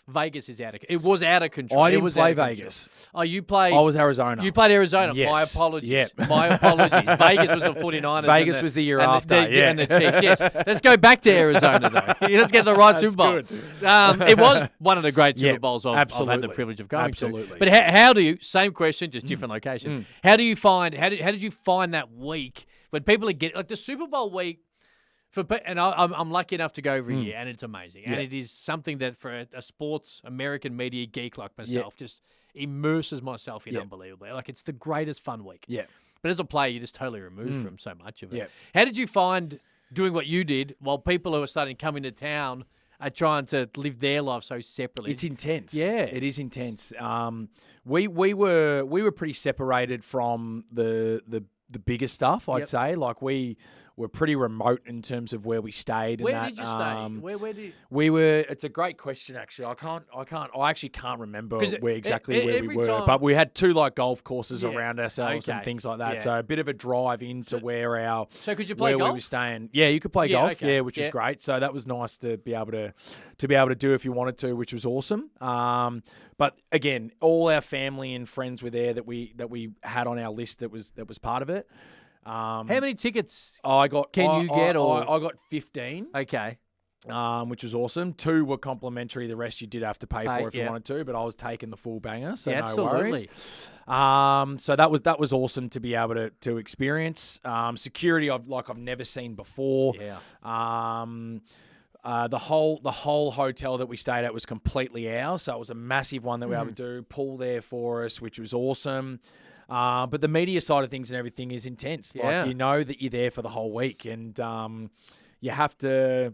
Vegas is it was out of control. I didn't play Vegas. Oh, you played. I was Arizona. You played Arizona. Yes. My apologies. Yep. My apologies. Vegas was the 49ers. Vegas was the year after. And the Chiefs. Yes. Let's go back to Arizona though. Let's get the right Super Bowl. It was one of the great Super Bowls I've had the privilege of going to. But how do you? Same question, just different location. How do you find? How did you find that week? When people are getting, like, the Super Bowl week, I'm lucky enough to go every year, and it's amazing. And it is something that for a sports American media geek like myself just immerses myself in unbelievably. Like, it's the greatest fun week. Yeah. But as a player, you're just totally removed from so much of it. Yeah. How did you find doing what you did while people who are starting to come into town are trying to live their life so separately? It's intense. Yeah. It is intense. We were pretty separated from the bigger stuff, I'd say. Like, we were pretty remote in terms of where we stayed. Where did you stay? Where did we were? It's a great question, actually. I actually can't remember where we were. But we had 2 like golf courses around ourselves and things like that. Yeah. So a bit of a drive into where our could you play golf? We were staying. Yeah, you could play golf. Okay. Yeah, which was great. So that was nice to be able to do if you wanted to, which was awesome. But again, all our family and friends were there that we had on our list that was part of it. How many tickets I got 15. Okay. Which was awesome. 2 were complimentary. The rest you did have to pay for if you wanted to, but I was taking the full banger, so no worries. So that was awesome to be able to experience. Security I've never seen before. Yeah. The whole hotel that we stayed at was completely ours, so it was a massive one that we were able to do. Pool there for us, which was awesome. But the media side of things and everything is intense. Like, you know that you're there for the whole week, and you have to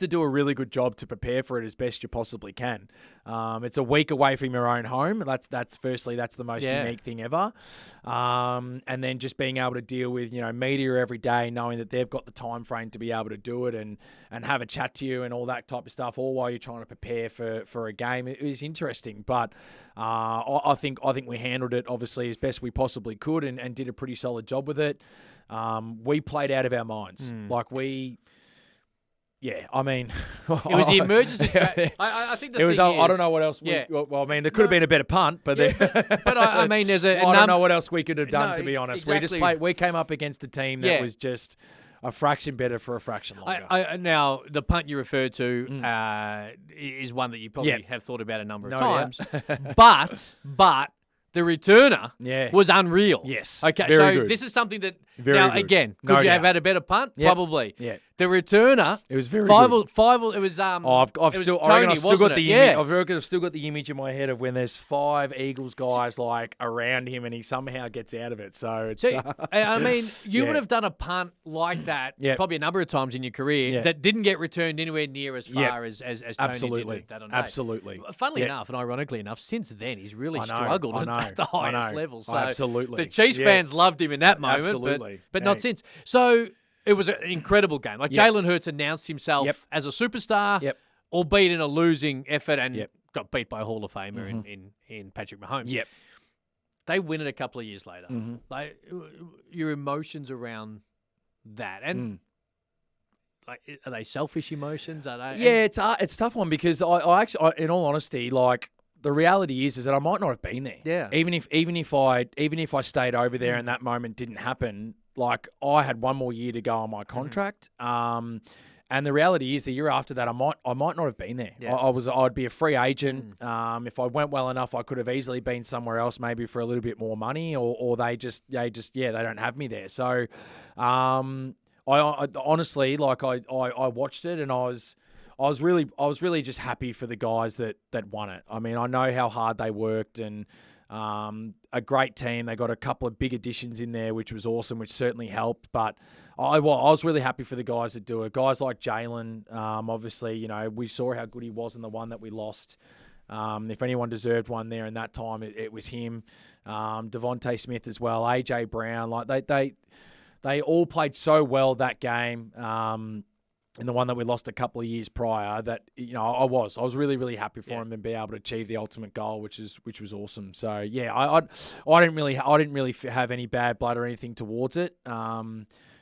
do a really good job to prepare for it as best you possibly can. It's a week away from your own home. That's the most unique thing ever. And then just being able to deal with, media every day, knowing that they've got the time frame to be able to do it and have a chat to you and all that type of stuff, all while you're trying to prepare for a game. It was interesting, but I think we handled it obviously as best we possibly could and did a pretty solid job with it. We played out of our minds. Like, Yeah, I mean, it was the emergency. I think the it was. thing is, I don't know what else. Well, I mean, there could have been a better punt, but but I mean, there's a. I don't know what else we could have done. To be honest, exactly. we just played. We came up against a team that was just a fraction better for a fraction longer. Now, the punt you referred to is one that you probably have thought about a number of times, but. The returner was unreal. Yes. Okay, very so good. this is something that very now good. again, could you have had a better punt? Probably. Yeah. The returner, it was very five. good. It was I've it still, was I reckon Tony, I've still got wasn't the it? image. Yeah. I reckon I've still got the image in my head of when there's 5 Eagles guys like around him and he somehow gets out of it. So it's. I mean, you would have done a punt like that probably a number of times in your career that didn't get returned anywhere near as far as Tony did that on day. Absolutely. Funnily enough, and ironically enough, since then he's really struggled at the highest level. So absolutely. The Chiefs fans loved him in that moment, but not since. So it was an incredible game. Like Jalen Hurts announced himself as a superstar, albeit in a losing effort, and got beat by a Hall of Famer in Patrick Mahomes. Yep. They win it a couple of years later. Like your emotions around that, and like, are they selfish emotions? Are they? Yeah, it's a tough one because I actually, in all honesty, like. The reality is that I might not have been there. Yeah. Even if I stayed over there and that moment didn't happen, like I had one more year to go on my contract. And the reality is the year after that I might not have been there. Yeah. I'd be a free agent. If I went well enough, I could have easily been somewhere else, maybe for a little bit more money, or they don't have me there. So I honestly, like I watched it and I was really just happy for the guys that won it. I mean, I know how hard they worked and a great team. They got a couple of big additions in there, which was awesome, which certainly helped. But I was really happy for the guys that do it. Guys like Jalen, obviously, you know, we saw how good he was in the one that we lost. If anyone deserved one there in that time, it was him. Devonta Smith as well, AJ Brown. Like they all played so well that game. In the one that we lost a couple of years prior, that you know I was really, really happy for him and be able to achieve the ultimate goal, which was awesome. So yeah, I didn't really have any bad blood or anything towards it,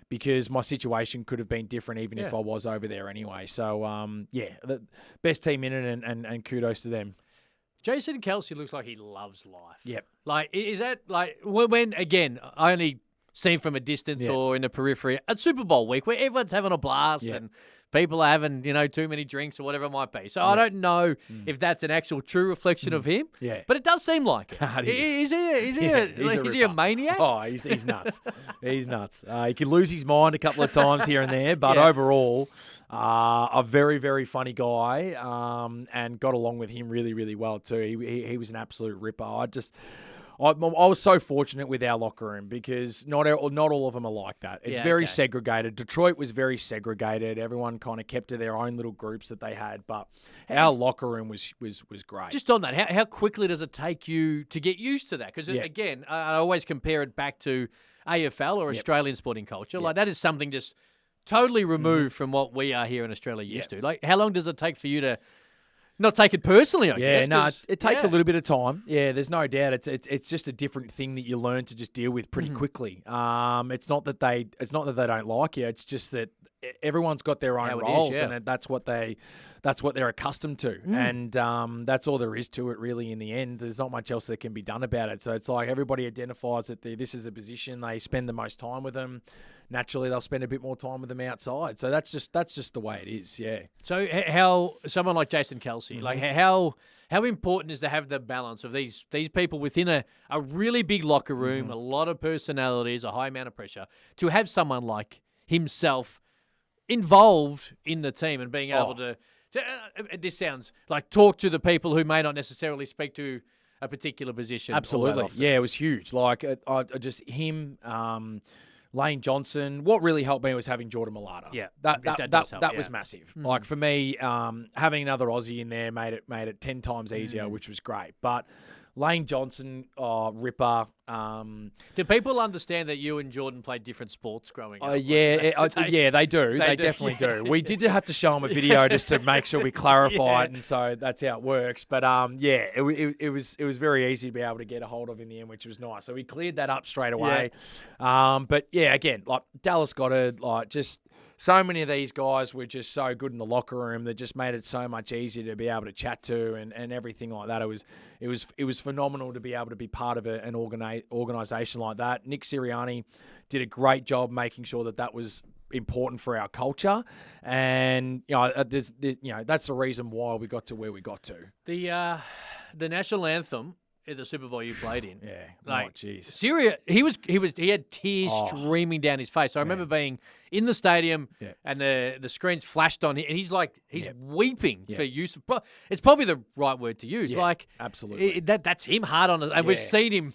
because my situation could have been different even if I was over there anyway. So the best team in it, and kudos to them. Jason Kelce looks like he loves life. Yep. Like, is that like when again I only seen from a distance or in the periphery at Super Bowl week where everyone's having a blast and people are having, too many drinks or whatever it might be. So I don't know if that's an actual true reflection of him. Yeah. But it does seem like it. Is he a maniac? Oh, he's nuts. He's nuts. He could lose his mind a couple of times here and there, but overall, a very, very funny guy, and got along with him really, really well too. He was an absolute ripper. I was so fortunate with our locker room because not all of them are like that. It's very segregated. Detroit was very segregated. Everyone kind of kept to their own little groups that they had, but our locker room was great. Just on that, how quickly does it take you to get used to that? Because again, I always compare it back to AFL or Australian sporting culture. Like that is something just totally removed from what we are here in Australia used to. Like how long does it take for you to not take it personally, I guess? Yeah, no, it takes a little bit of time. Yeah, there's no doubt. It's just a different thing that you learn to just deal with pretty quickly. It's not that they don't like you. It's just that everyone's got their own roles, and that's what they're accustomed to, and that's all there is to it. Really, in the end, there's not much else that can be done about it. So it's like everybody identifies that this is a position they spend the most time with them. Naturally, they'll spend a bit more time with them outside. So that's just the way it is. Yeah. So how someone like Jason Kelce, like how important is to have the balance of these people within a really big locker room, a lot of personalities, a high amount of pressure, to have someone like himself involved in the team and being able to this sounds like talk to the people who may not necessarily speak to a particular position. Absolutely. Yeah, it was huge. Like just him, Lane Johnson. What really helped me was having Jordan Mailata. Yeah, that was massive. Like for me, having another Aussie in there made it 10 times easier, which was great. But Lane Johnson, ripper. Do people understand that you and Jordan played different sports growing up? Yeah, they do. They definitely do. We did have to show them a video just to make sure we clarify it, and so that's how it works. But it was very easy to be able to get a hold of in the end, which was nice. So we cleared that up straight away. But yeah, again, like Dallas got it, like just so many of these guys were just so good in the locker room that just made it so much easier to be able to chat to and everything like that. It was phenomenal to be able to be part of an organisation like that. Nick Sirianni did a great job making sure that was important for our culture, and that's the reason why we got to where we got to. The national anthem at the Super Bowl you played in. Yeah, jeez. Syria, he had tears streaming down his face. I remember being in the stadium and the screens flashed on him, and he's weeping for use. It's probably the right word to use. Yeah, absolutely. That's him hard on it, and we've seen him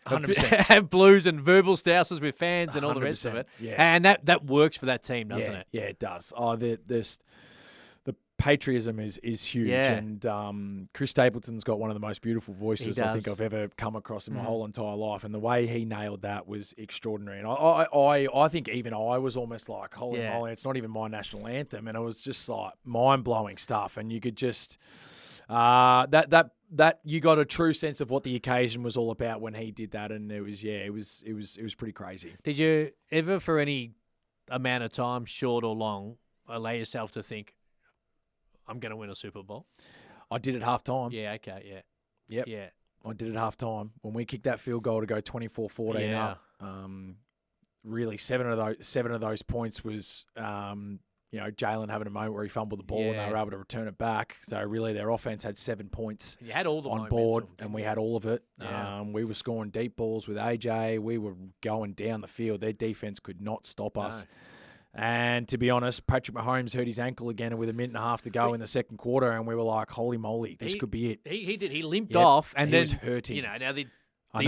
100%. have blues and verbal stouses with fans and all the rest of it. Yeah. And that works for that team, doesn't it? Yeah, it does. The patriotism is huge, and Chris Stapleton's got one of the most beautiful voices I think I've ever come across in my whole entire life, and the way he nailed that was extraordinary. And I think even I was almost like, holy moly, it's not even my national anthem, and it was just like mind-blowing stuff, and you could just that you got a true sense of what the occasion was all about when he did that, and it was pretty crazy. Did you ever, for any amount of time, short or long, allow yourself to think, I'm going to win a Super Bowl? I did at halftime. Yeah, okay, yeah. Yep. Yeah. I did at halftime. When we kicked that field goal to go 24-14 up, really seven of those points was Jalen having a moment where he fumbled the ball and they were able to return it back. So really their offense had 7 points you had all the on board, momentum, and we had all of it. Yeah. We were scoring deep balls with AJ. We were going down the field. Their defense could not stop us. And to be honest, Patrick Mahomes hurt his ankle again with a minute and a half to go in the second quarter, and we were like, holy moly, this could be it. He did. He limped off, and then was hurting. Now the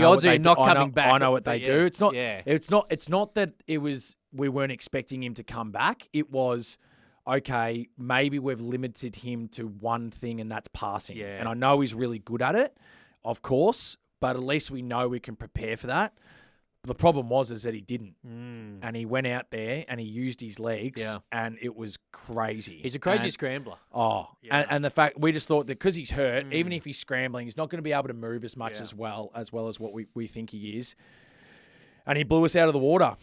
odds are not coming back. I know what they do. It's not. Yeah. It's not that we weren't expecting him to come back. It was, okay, maybe we've limited him to one thing, and that's passing. Yeah. And I know he's really good at it, of course, but at least we know we can prepare for that. The problem was that he didn't, and he went out there and he used his legs, and it was crazy. He's a crazy scrambler. And the fact we just thought that because he's hurt, even if he's scrambling, he's not going to be able to move as much as well as what we think he is. And he blew us out of the water.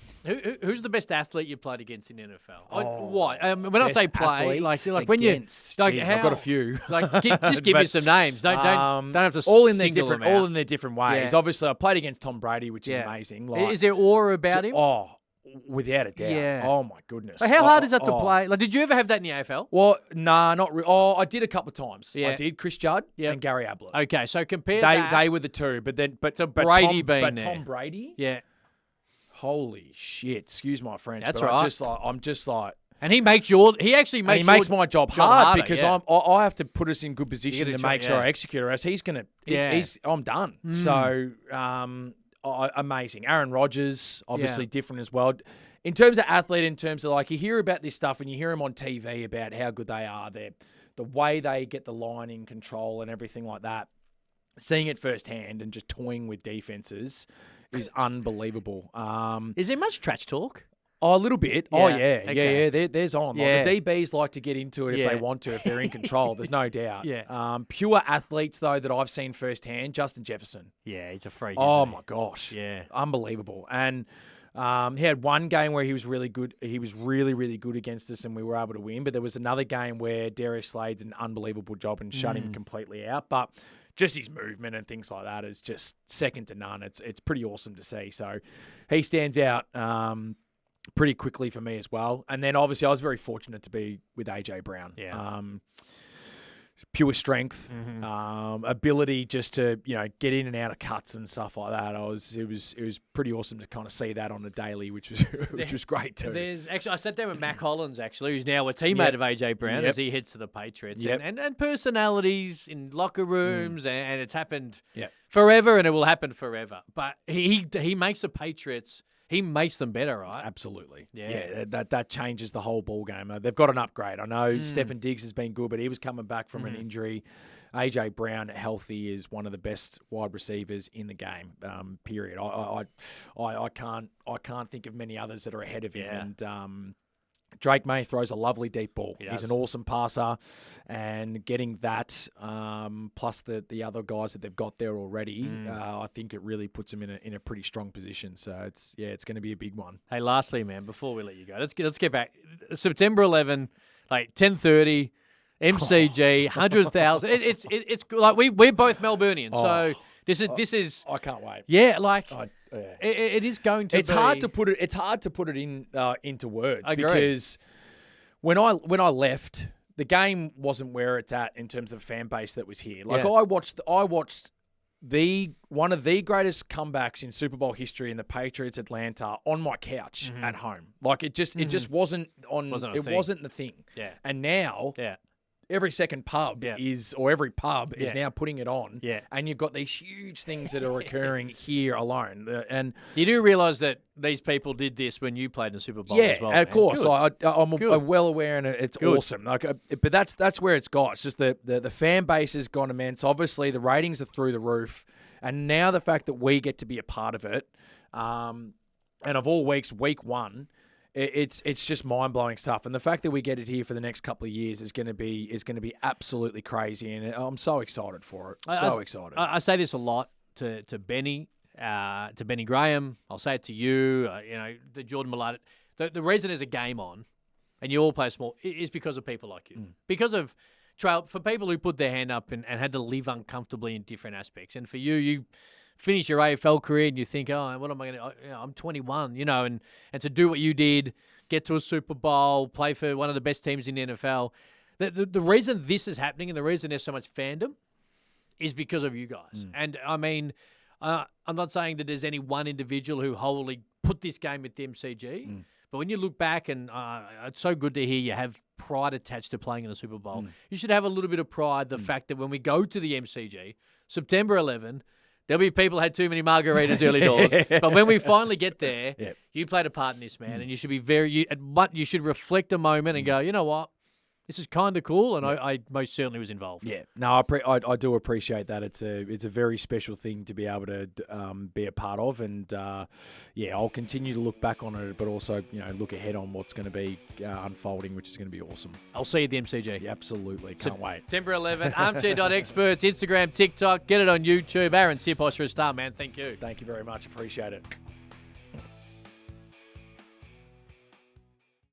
Who's the best athlete you played against in NFL? What? When I say play, like when against, you, like, geez, I've got a few. Like, just give me some names. Don't have to all in their different ways. Yeah. Obviously, I played against Tom Brady, which is amazing. Like, is there aura about him? Oh, without a doubt. Yeah. Oh my goodness. How hard is that to play? Like, did you ever have that in the AFL? Well, nah, not really. Oh, I did a couple of times. Yeah. I did. Chris Judd and Gary Ablett. Okay, so compare they were the two, but Brady being there. Tom Brady. Yeah. Holy shit! Excuse my French. That's but right. I'm just like, and he makes my job hard harder, because I have to put us in good position to make sure I execute, or else he's gonna. I'm done. So amazing. Arryn Rodgers, obviously different as well. In terms of athlete, in terms of like you hear about this stuff and you hear them on TV about how good they are. The way they get the line in control and everything like that. Seeing it firsthand and just toying with defenses is unbelievable. Is there much trash talk? Oh, a little bit. Yeah. Oh, yeah. Okay. Yeah. There's on. Like, the DBs like to get into it if they want to, if they're in control. There's no doubt. Yeah. Pure athletes, though, that I've seen firsthand, Justin Jefferson. Yeah, he's a freak. Oh, my gosh. Yeah. Unbelievable. And he had one game where he was really good. He was really, really good against us, and we were able to win. But there was another game where Darius Slade did an unbelievable job and shut him completely out. But just his movement and things like that is just second to none. It's pretty awesome to see. So he stands out pretty quickly for me as well. And then obviously I was very fortunate to be with AJ Brown. Yeah. Pure strength, ability just to get in and out of cuts and stuff like that. It was pretty awesome to kind of see that on a daily, which was great too. I sat there with Mac Hollins actually, who's now a teammate of AJ Brown as he heads to the Patriots, and personalities in locker rooms, and it's happened forever, and it will happen forever. But he makes the Patriots. He makes them better, right? Absolutely. Yeah. That changes the whole ball game. They've got an upgrade. I know Stephen Diggs has been good, but he was coming back from an injury. AJ Brown, healthy, is one of the best wide receivers in the game. Period. I can't think of many others that are ahead of him. And Drake May throws a lovely deep ball. He He's does. an awesome passer, and getting that plus the other guys that they've got there already, I think it really puts them in a pretty strong position. So it's going to be a big one. Hey, lastly, man, before we let you go, let's get back. September 11, like 10:30, MCG, 100,000. It's like we're both Melburnians, so this is. I can't wait. Yeah, like Yeah. it is going to. It's be, hard to put it. It's hard to put it into words I agree. because when I left, the game wasn't where it's at in terms of fan base that was here. Like Yeah. I watched one of the greatest comebacks in Super Bowl history in the Patriots Atlanta on my couch at home. Like it just wasn't on. Wasn't a it thing. wasn't the thing. Yeah. And now. Yeah. Every second pub every pub is now putting it on. Yeah. And you've got these huge things that are occurring here alone. And You do realise that these people did this when you played in the Super Bowl as well. of man. course. Good. I'm Good. well aware, and it's Good. awesome. Like, but that's where it's got. It's just the fan base has gone immense. Obviously, the ratings are through the roof, and now the fact that we get to be a part of it, and of all weeks, week one. It's just mind blowing stuff, and the fact that we get it here for the next couple of years is going to be absolutely crazy, and I'm so excited for it. Excited. I say this a lot to Benny, to Benny Graham. I'll say it to you. The Jordan Mailata. The reason there's a game on, and you all play small, is because of people like you. Because of for people who put their hand up and had to live uncomfortably in different aspects, and for you finish your AFL career and you think, oh, what am I going to? I'm 21, and to do what you did, get to a Super Bowl, play for one of the best teams in the NFL. The reason this is happening and the reason there's so much fandom is because of you guys. And I mean, I'm not saying that there's any one individual who wholly put this game at the MCG, but when you look back, and it's so good to hear you have pride attached to playing in the Super Bowl. You should have a little bit of pride, the fact that when we go to the MCG, September 11. There'll be people who had too many margaritas early doors, but when we finally get there, you played a part in this, man, and you should be you should reflect a moment and go, you know what, this is kind of cool, and I most certainly was involved. Yeah, no, I do appreciate that. It's a very special thing to be able to be a part of, and I'll continue to look back on it, but also look ahead on what's going to be unfolding, which is going to be awesome. I'll see you at the MCG. Yeah, absolutely, can't wait. September 11, armchair.experts, Instagram, TikTok, get it on YouTube. Arryn Siposs for a start, man. Thank you. Thank you very much, appreciate it.